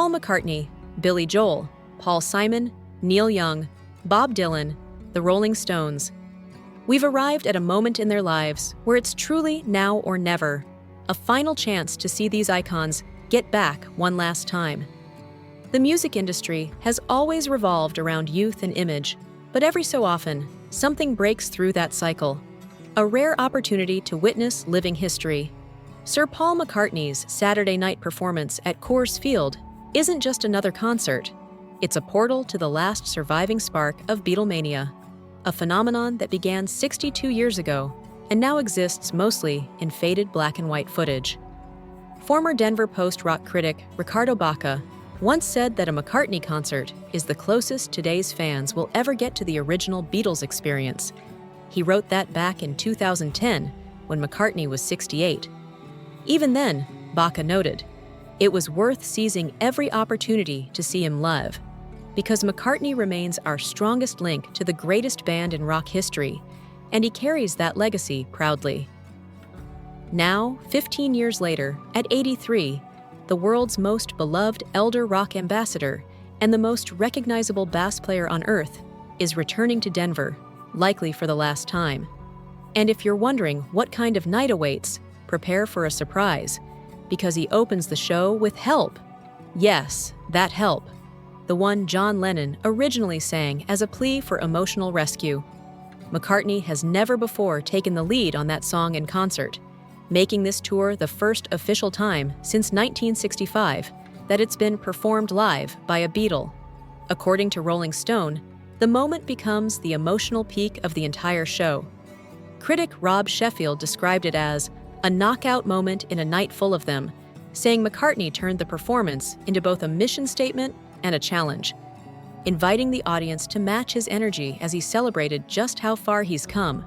Paul McCartney, Billy Joel, Paul Simon, Neil Young, Bob Dylan, the Rolling Stones. We've arrived at a moment in their lives where it's truly now or never, a final chance to see these icons get back one last time. The music industry has always revolved around youth and image, but every so often, something breaks through that cycle. A rare opportunity to witness living history. Sir Paul McCartney's Saturday night performance at Coors Field isn't just another concert. It's a portal to the last surviving spark of Beatlemania, a phenomenon that began 62 years ago and now exists mostly in faded black and white footage. Former Denver Post rock critic Ricardo Baca once said that a McCartney concert is the closest today's fans will ever get to the original Beatles experience. He wrote that back in 2010, when McCartney was 68. Even then, Baca noted, it was worth seizing every opportunity to see him live, because McCartney remains our strongest link to the greatest band in rock history, and he carries that legacy proudly. Now, 15 years later, at 83, the world's most beloved elder rock ambassador and the most recognizable bass player on Earth is returning to Denver, likely for the last time. And if you're wondering what kind of night awaits, prepare for a surprise, because he opens the show with Help. Yes, that Help. The one John Lennon originally sang as a plea for emotional rescue. McCartney has never before taken the lead on that song in concert, making this tour the first official time since 1965 that it's been performed live by a Beatle. According to Rolling Stone, the moment becomes the emotional peak of the entire show. Critic Rob Sheffield described it as a knockout moment in a night full of them, saying McCartney turned the performance into both a mission statement and a challenge, inviting the audience to match his energy as he celebrated just how far he's come.